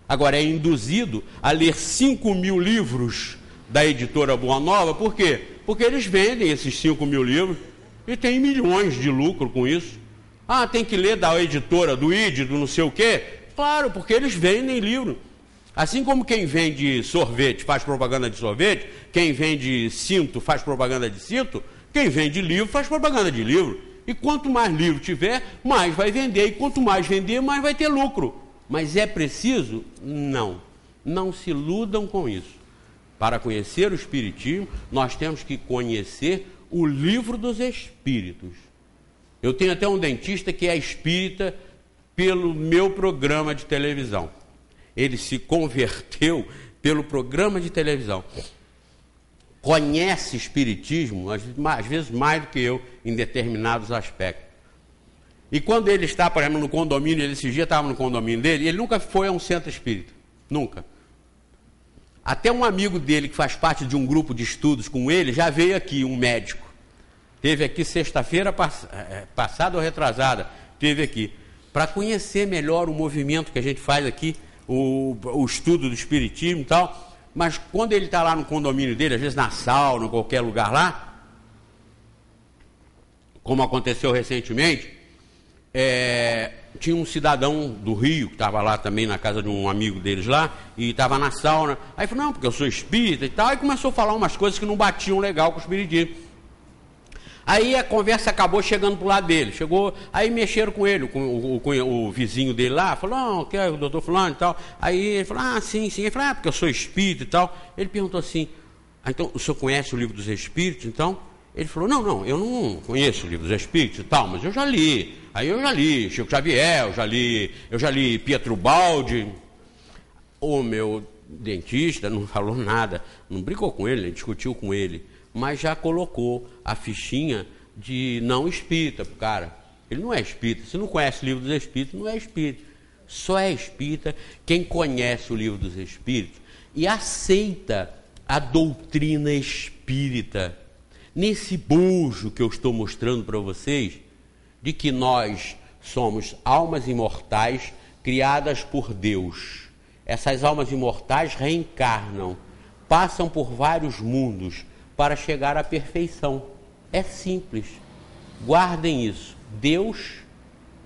Agora, é induzido a ler 5.000 livros da editora Boa Nova. Por quê? Porque eles vendem esses 5.000 livros e tem milhões de lucro com isso. Ah, tem que ler da editora, do ID, do não sei o quê. Claro, porque eles vendem livro. Assim como quem vende sorvete faz propaganda de sorvete, quem vende cinto faz propaganda de cinto, quem vende livro faz propaganda de livro. E quanto mais livro tiver, mais vai vender. E quanto mais vender, mais vai ter lucro. Mas é preciso? Não. Não se iludam com isso. Para conhecer o espiritismo, nós temos que conhecer o livro dos espíritos. Eu tenho até um dentista que é espírita pelo meu programa de televisão. Ele se converteu pelo programa de televisão. Conhece espiritismo, às vezes mais do que eu, em determinados aspectos. E quando ele está, por exemplo, no condomínio, ele esses dias estava no condomínio dele, ele nunca foi a um centro espírita. Nunca. Até um amigo dele, que faz parte de um grupo de estudos com ele, já veio aqui, um médico. Teve aqui sexta-feira passada ou retrasada, teve aqui, para conhecer melhor o movimento que a gente faz aqui, o estudo do espiritismo e tal. Mas quando ele está lá no condomínio dele, às vezes na sauna, em qualquer lugar lá, como aconteceu recentemente, tinha um cidadão do Rio, que estava lá também na casa de um amigo deles lá, e estava na sauna. Aí falou, não, porque eu sou espírita e tal. Aí começou a falar umas coisas que não batiam legal com o espiritismo. Aí a conversa acabou chegando pro lado dele. Aí mexeram com ele, com o vizinho dele lá, falou, não, que é o doutor fulano e tal. Aí ele falou, sim. Ele falou, porque eu sou espírita e tal. Ele perguntou assim, então o senhor conhece o Livro dos Espíritos, então? Ele falou, não, eu não conheço o Livro dos Espíritos e tal, mas eu já li. Aí eu já li Chico Xavier, eu já li Pietro Baldi. O meu dentista não falou nada, não brigou com ele, discutiu com ele, mas já colocou a fichinha de não espírita pro cara. Ele não é espírita. Se não conhece o Livro dos Espíritos, não é espírita. Só é espírita quem conhece o Livro dos Espíritos e aceita a doutrina espírita. Nesse bojo que eu estou mostrando para vocês, de que nós somos almas imortais criadas por Deus. Essas almas imortais reencarnam, passam por vários mundos, para chegar à perfeição. É simples. Guardem isso. Deus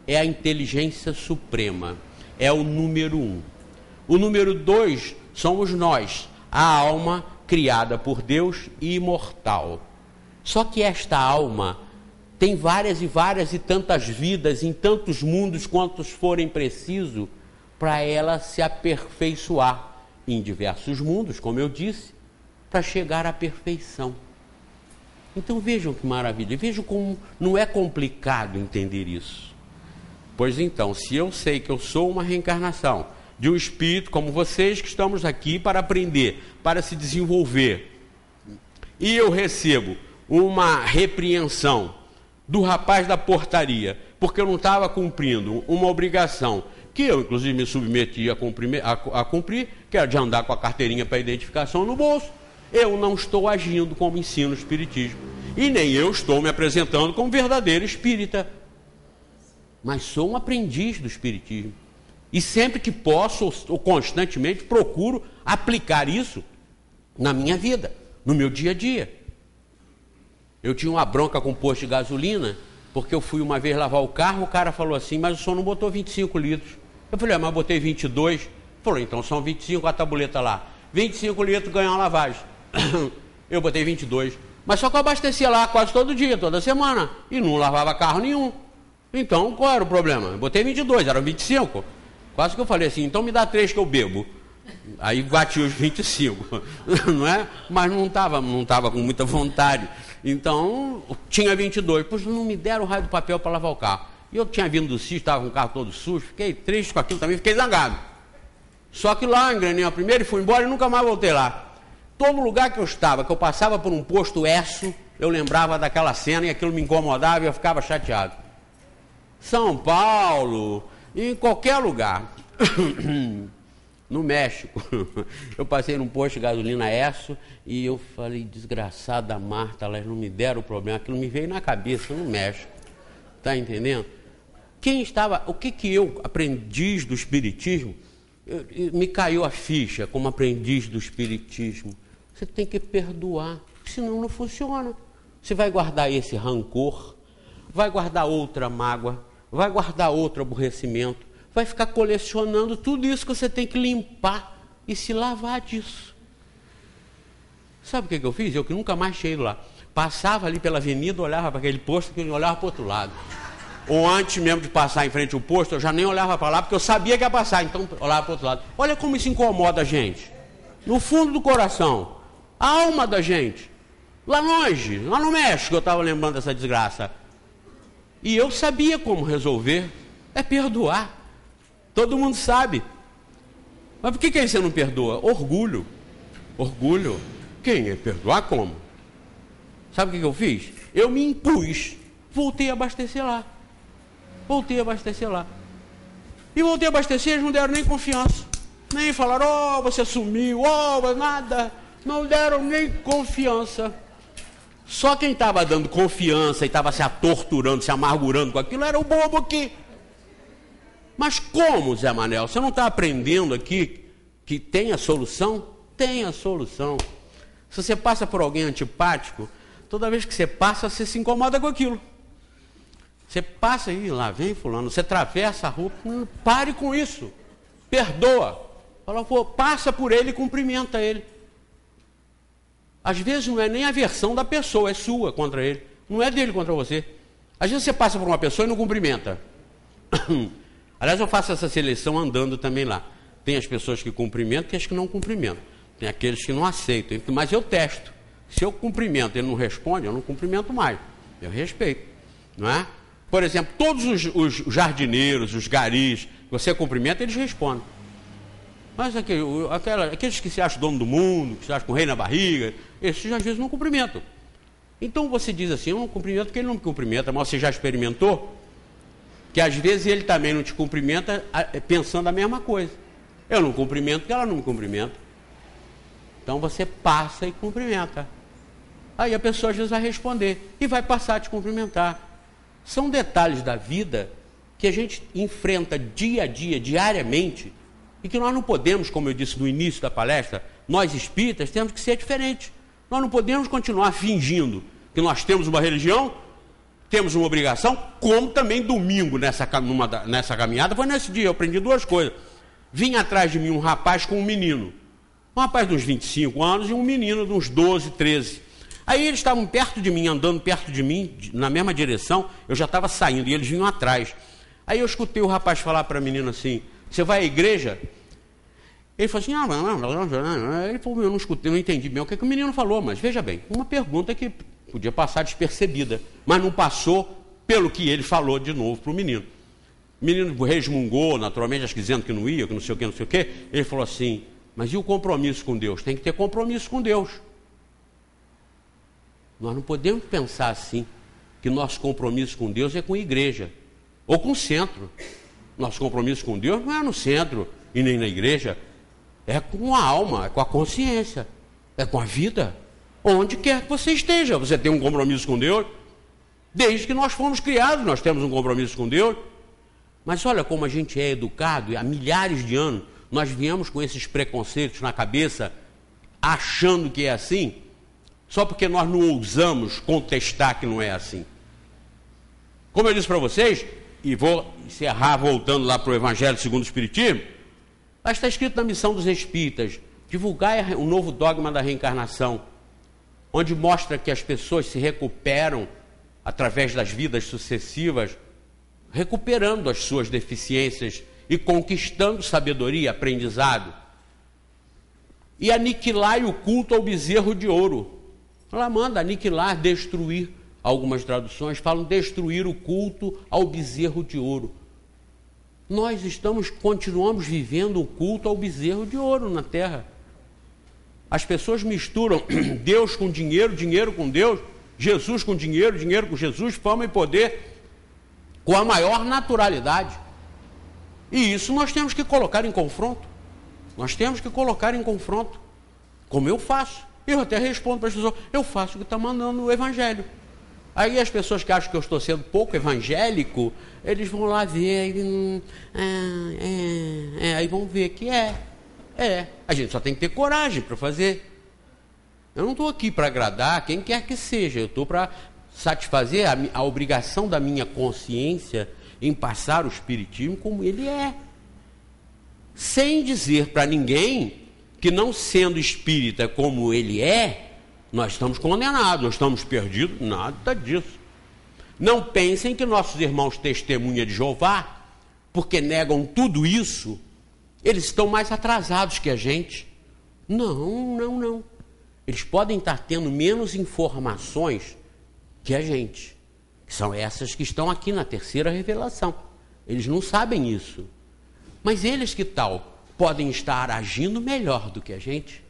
é a inteligência suprema. É o número 1. O número 2 somos nós, a alma criada por Deus e imortal. Só que esta alma tem várias e tantas vidas em tantos mundos quantos forem preciso para ela se aperfeiçoar em diversos mundos, como eu disse, para chegar à perfeição. Então vejam que maravilha, vejam como não é complicado entender isso. Pois então, se eu sei que eu sou uma reencarnação de um espírito como vocês que estamos aqui para aprender, para se desenvolver, e eu recebo uma repreensão do rapaz da portaria, porque eu não estava cumprindo uma obrigação que eu, inclusive, me submeti a cumprir, que era de andar com a carteirinha para identificação no bolso, eu não estou agindo como ensina o Espiritismo. E nem eu estou me apresentando como verdadeiro espírita. Mas sou um aprendiz do Espiritismo. E sempre que posso, ou constantemente, procuro aplicar isso na minha vida, no meu dia a dia. Eu tinha uma bronca com o posto de gasolina, porque eu fui uma vez lavar o carro, o cara falou assim, mas o senhor não botou 25 litros. Eu falei, mas botei 22. Ele falou, então são 25 a tabuleta lá. 25 litros ganhou uma lavagem. Eu botei 22. Mas só que eu abastecia lá quase todo dia, toda semana. E não lavava carro nenhum. Então, qual era o problema? Eu botei 22, eram 25. Quase que eu falei assim, então me dá 3 que eu bebo. Aí bati os 25. Não é? Mas não estava com muita vontade. Então, tinha 22. Pois não me deram o raio do papel para lavar o carro. E eu tinha vindo do sítio, estava com o carro todo sujo. Fiquei triste com aquilo também, fiquei zangado. Só que lá, engrenei a primeira e fui embora e nunca mais voltei lá. Todo lugar que eu estava, que eu passava por um posto Esso, eu lembrava daquela cena e aquilo me incomodava e eu ficava chateado. São Paulo, em qualquer lugar. No México, eu passei num posto de gasolina Esso e eu falei, desgraçada Marta, elas não me deram o problema, aquilo me veio na cabeça no México. Está entendendo? O que eu, aprendiz do Espiritismo, me caiu a ficha como aprendiz do Espiritismo. Você tem que perdoar, senão não funciona. Você vai guardar esse rancor, vai guardar outra mágoa, vai guardar outro aborrecimento, vai ficar colecionando tudo isso que você tem que limpar e se lavar disso. Sabe o que eu fiz? Eu que nunca mais tinha ido lá. Passava ali pela avenida, olhava para aquele posto que eu olhava para o outro lado. Ou antes mesmo de passar em frente ao posto, eu já nem olhava para lá, porque eu sabia que ia passar, então eu olhava para o outro lado. Olha como isso incomoda a gente. No fundo do coração, a alma da gente. Lá longe, lá no México, eu estava lembrando dessa desgraça. E eu sabia como resolver. É perdoar. Todo mundo sabe. Mas por que aí você não perdoa? Orgulho. Orgulho. Quem é perdoar como? Sabe o que eu fiz? Eu me impus. Voltei a abastecer lá. E voltei a abastecer, eles não deram nem confiança. Nem falaram, você sumiu, nada. Não deram nem confiança. Só quem estava dando confiança e estava se atorturando, se amargurando com aquilo, era o bobo aqui. Mas como, Zé Manel? Você não está aprendendo aqui que tem a solução? Tem a solução. Se você passa por alguém antipático, toda vez que você passa, você se incomoda com aquilo. Você passa aí, lá vem fulano, você atravessa a rua, pare com isso, perdoa. Fala, pô, passa por ele e cumprimenta ele. Às vezes não é nem a versão da pessoa, é sua contra ele, não é dele contra você. Às vezes você passa por uma pessoa e não cumprimenta. Aliás, eu faço essa seleção andando também lá. Tem as pessoas que cumprimentam e as que não cumprimentam. Tem aqueles que não aceitam, mas eu testo. Se eu cumprimento e ele não responde, eu não cumprimento mais. Eu respeito, não é? Por exemplo, todos os jardineiros, os garis, você cumprimenta, eles respondem. Mas aqueles que se acham dono do mundo, que se acham com o rei na barriga, esses às vezes não cumprimentam. Então você diz assim, eu não cumprimento porque ele não me cumprimenta, mas você já experimentou? Que às vezes ele também não te cumprimenta pensando a mesma coisa. Eu não cumprimento porque ela não me cumprimenta. Então você passa e cumprimenta. Aí a pessoa às vezes vai responder e vai passar a te cumprimentar. São detalhes da vida que a gente enfrenta dia a dia, diariamente, e que nós não podemos, como eu disse no início da palestra, nós espíritas temos que ser diferentes. Nós não podemos continuar fingindo que nós temos uma religião, temos uma obrigação, como também domingo nessa caminhada, foi nesse dia, eu aprendi duas coisas. Vinha atrás de mim um rapaz com um menino, um rapaz de uns 25 anos e um menino de uns 12, 13. Aí eles estavam perto de mim, andando perto de mim, na mesma direção, eu já estava saindo e eles vinham atrás. Aí eu escutei o rapaz falar para a menina assim, você vai à igreja? Ele falou assim, ele falou, eu não escutei, não entendi bem o que o menino falou, mas veja bem, uma pergunta que podia passar despercebida, mas não passou pelo que ele falou de novo para o menino. O menino resmungou, naturalmente, acho que dizendo que não ia, que não sei o que, não sei o que. Ele falou assim, mas e o compromisso com Deus? Tem que ter compromisso com Deus. Nós não podemos pensar assim, que nosso compromisso com Deus é com a igreja, ou com o centro. Nosso compromisso com Deus não é no centro e nem na igreja, é com a alma, é com a consciência, é com a vida. Onde quer que você esteja, você tem um compromisso com Deus. Desde que nós fomos criados, nós temos um compromisso com Deus. Mas olha como a gente é educado, e há milhares de anos nós viemos com esses preconceitos na cabeça, achando que é assim, só porque nós não ousamos contestar que não é assim. Como eu disse para vocês, e vou encerrar voltando lá para o Evangelho segundo o Espiritismo, lá está escrito na missão dos Espíritas, divulgar o novo dogma da reencarnação, onde mostra que as pessoas se recuperam através das vidas sucessivas, recuperando as suas deficiências e conquistando sabedoria e aprendizado, e aniquilar o culto ao bezerro de ouro. Ela manda aniquilar, destruir. Algumas traduções falam destruir o culto ao bezerro de ouro. Nós continuamos vivendo um culto ao bezerro de ouro na Terra. As pessoas misturam Deus com dinheiro, dinheiro com Deus, Jesus com dinheiro, dinheiro com Jesus, fama e poder, com a maior naturalidade. E isso nós temos que colocar em confronto. Nós temos que colocar em confronto. Como eu faço. Eu até respondo para as pessoas, eu faço o que está mandando o Evangelho. Aí as pessoas que acham que eu estou sendo pouco evangélico, eles vão lá ver, aí vão ver que a gente só tem que ter coragem para fazer. Eu não estou aqui para agradar quem quer que seja, eu estou para satisfazer a obrigação da minha consciência em passar o Espiritismo como ele é. Sem dizer para ninguém que não sendo espírita como ele é, nós estamos condenados, nós estamos perdidos, nada disso. Não pensem que nossos irmãos testemunha de Jeová, porque negam tudo isso, eles estão mais atrasados que a gente. Não. Eles podem estar tendo menos informações que a gente, que são essas que estão aqui na terceira revelação. Eles não sabem isso. Mas eles que tal podem estar agindo melhor do que a gente.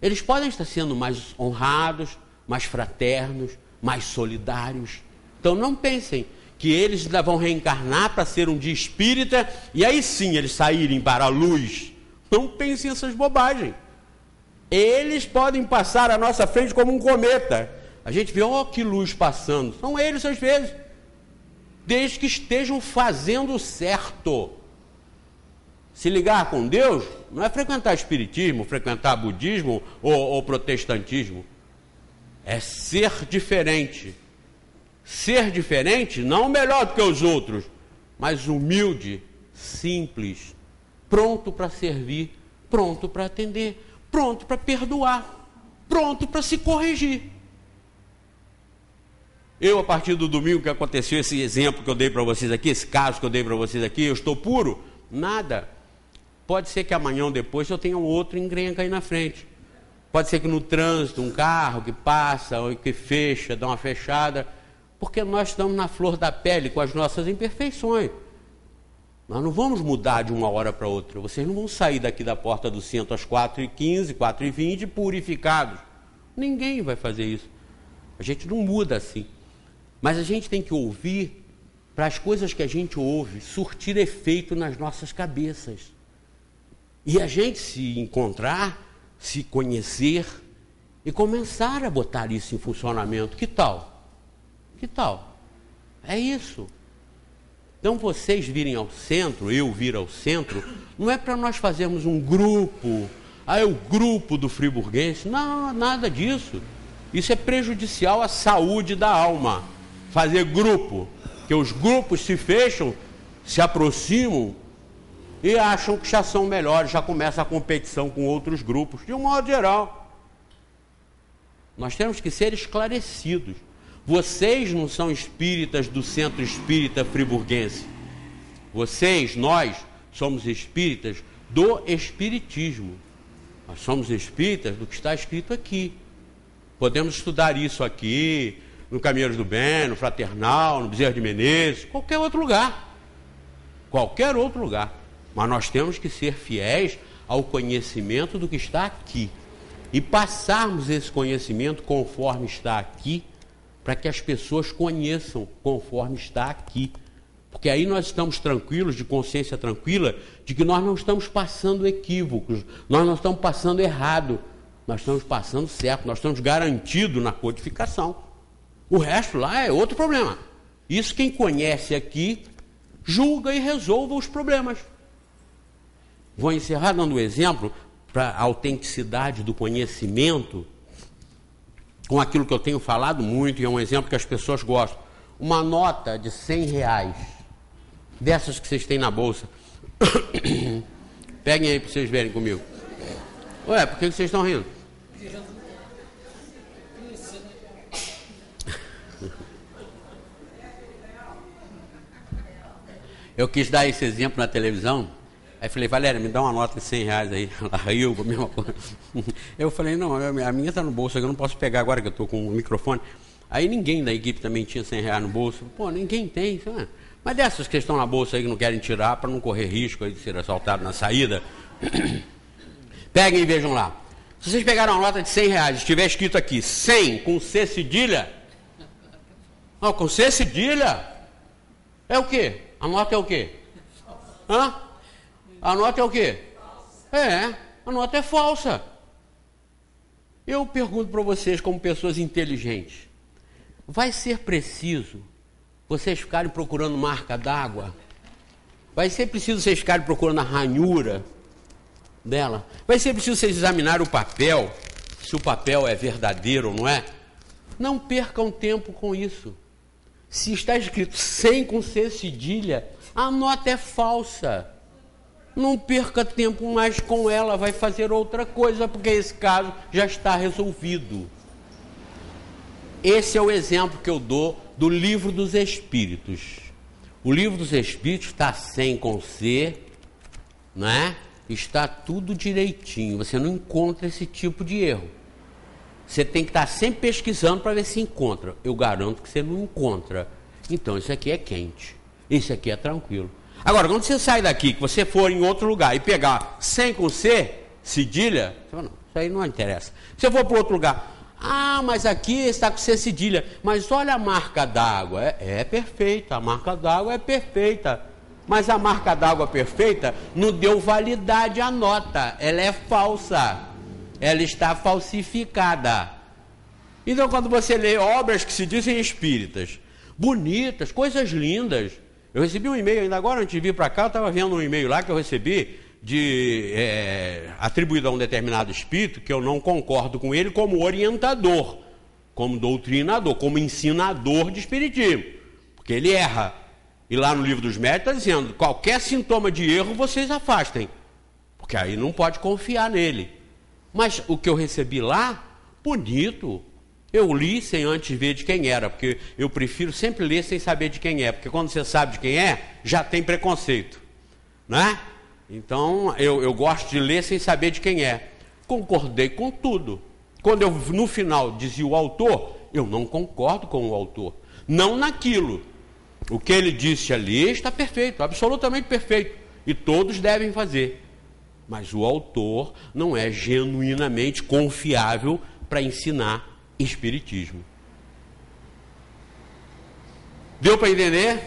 Eles podem estar sendo mais honrados, mais fraternos, mais solidários. Então não pensem que eles ainda vão reencarnar para ser um dia espírita e aí sim eles saírem para a luz. Não pensem essas bobagens. Eles podem passar à nossa frente como um cometa. A gente vê, que luz passando. São eles às vezes. Desde que estejam fazendo o certo. Se ligar com Deus não é frequentar espiritismo, frequentar budismo ou protestantismo. É ser diferente. Ser diferente, não melhor do que os outros, mas humilde, simples, pronto para servir, pronto para atender, pronto para perdoar, pronto para se corrigir. Eu, a partir do domingo que aconteceu esse exemplo que eu dei para vocês aqui, esse caso que eu dei para vocês aqui, eu estou puro? Nada. Pode ser que amanhã ou depois eu tenha um outro encrenca aí na frente. Pode ser que no trânsito, um carro que passa, ou que fecha, dá uma fechada, porque nós estamos na flor da pele com as nossas imperfeições. Nós não vamos mudar de uma hora para outra. Vocês não vão sair daqui da porta do centro às 4h15, 4h20, purificados. Ninguém vai fazer isso. A gente não muda assim. Mas a gente tem que ouvir para as coisas que a gente ouve surtir efeito nas nossas cabeças. E a gente se encontrar, se conhecer e começar a botar isso em funcionamento. Que tal? Que tal? É isso. Então vocês virem ao centro, eu vir ao centro, não é para nós fazermos um grupo, é o grupo do friburguense. Não, nada disso. Isso é prejudicial à saúde da alma. Fazer grupo, que os grupos se fecham, se aproximam e acham que já são melhores, já começa a competição com outros grupos, de um modo geral. Nós temos que ser esclarecidos. Vocês não são espíritas do Centro Espírita Friburguense. Vocês, nós, somos espíritas do Espiritismo. Nós somos espíritas do que está escrito aqui. Podemos estudar isso aqui, no Caminheiros do Bem, no Fraternal, no Bezerra de Menezes, qualquer outro lugar. Qualquer outro lugar. Mas nós temos que ser fiéis ao conhecimento do que está aqui. E passarmos esse conhecimento conforme está aqui, para que as pessoas conheçam conforme está aqui. Porque aí nós estamos tranquilos, de consciência tranquila, de que nós não estamos passando equívocos, nós não estamos passando errado, nós estamos passando certo, nós estamos garantidos na codificação. O resto lá é outro problema. Isso quem conhece aqui, julga e resolva os problemas. Vou encerrar dando um exemplo para a autenticidade do conhecimento, com aquilo que eu tenho falado muito, e é um exemplo que as pessoas gostam. Uma nota de R$100, dessas que vocês têm na bolsa. Peguem aí para vocês verem comigo. Ué, por que vocês estão rindo? Eu quis dar esse exemplo na televisão. Aí falei, Valéria, me dá uma nota de R$100 aí. Ela riu, a mesma coisa. Eu falei, não, a minha está no bolso, eu não posso pegar agora que eu estou com o microfone. Aí ninguém da equipe também tinha R$100 no bolso. Pô, ninguém tem. Mas dessas que estão na bolsa aí que não querem tirar para não correr risco aí de ser assaltado na saída, peguem e vejam lá. Se vocês pegaram uma nota de R$100, estiver escrito aqui, 100 com C cedilha, não, com C cedilha, é o quê? A nota é o quê? Hã? A nota é o quê? A nota é falsa. Eu pergunto para vocês, como pessoas inteligentes, vai ser preciso vocês ficarem procurando marca d'água? Vai ser preciso vocês ficarem procurando a ranhura dela? Vai ser preciso vocês examinarem o papel, se o papel é verdadeiro ou não é? Não percam tempo com isso. Se está escrito 100 com C cedilha, a nota é falsa. Não perca tempo mais com ela, vai fazer outra coisa, porque esse caso já está resolvido. Esse é o exemplo que eu dou do Livro dos Espíritos. O Livro dos Espíritos está 100 com C, né? Está tudo direitinho, você não encontra esse tipo de erro. Você tem que estar sempre pesquisando para ver se encontra. Eu garanto que você não encontra. Então, isso aqui é quente. Isso aqui é tranquilo. Agora, quando você sai daqui, que você for em outro lugar e pegar 100 com C, cedilha, você fala, não, isso aí não interessa. Se eu for para outro lugar, mas aqui está com C cedilha, mas olha a marca d'água. É perfeita, a marca d'água é perfeita. Mas a marca d'água perfeita não deu validade à nota. Ela é falsa. Ela está falsificada. Então, quando você lê obras que se dizem espíritas, bonitas, coisas lindas. Eu recebi um e-mail ainda agora, antes de vir para cá, eu estava vendo um e-mail lá que eu recebi atribuído a um determinado espírito, que eu não concordo com ele como orientador. como doutrinador, como ensinador de espiritismo, porque ele erra. E lá no Livro dos Médiuns está dizendo, qualquer sintoma de erro vocês afastem, porque aí não pode confiar nele. Mas o que eu recebi lá, bonito, eu li sem antes ver de quem era, porque eu prefiro sempre ler sem saber de quem é, porque quando você sabe de quem é, já tem preconceito, né? Então eu gosto de ler sem saber de quem é. Concordei com tudo. Quando eu no final dizia o autor, eu não concordo com o autor, não naquilo. O que ele disse ali está perfeito, absolutamente perfeito, e todos devem fazer. Mas o autor não é genuinamente confiável para ensinar espiritismo. Deu para entender?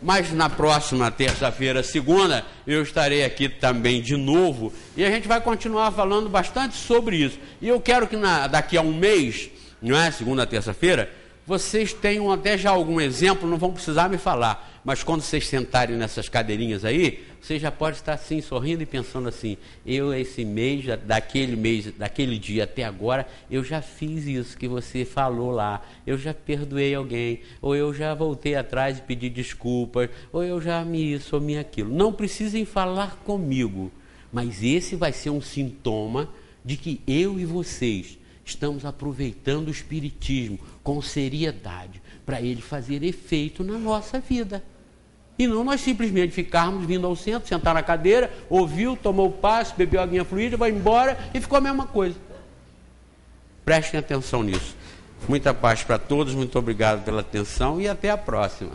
Mas na próxima terça-feira, segunda, eu estarei aqui também de novo e a gente vai continuar falando bastante sobre isso. E eu quero que daqui a um mês, não é? Segunda, terça-feira, vocês tenham até já algum exemplo, não vão precisar me falar, mas quando vocês sentarem nessas cadeirinhas aí, vocês já podem estar assim, sorrindo e pensando assim, eu esse mês, daquele dia até agora, eu já fiz isso que você falou lá, eu já perdoei alguém, ou eu já voltei atrás e pedi desculpas, ou eu já me isso ou me aquilo. Não precisem falar comigo, mas esse vai ser um sintoma de que eu e vocês estamos aproveitando o espiritismo com seriedade para ele fazer efeito na nossa vida. E não nós simplesmente ficarmos vindo ao centro, sentar na cadeira, ouviu, tomou o passe, bebeu aguinha fluida, vai embora e ficou a mesma coisa. Prestem atenção nisso. Muita paz para todos, muito obrigado pela atenção e até a próxima.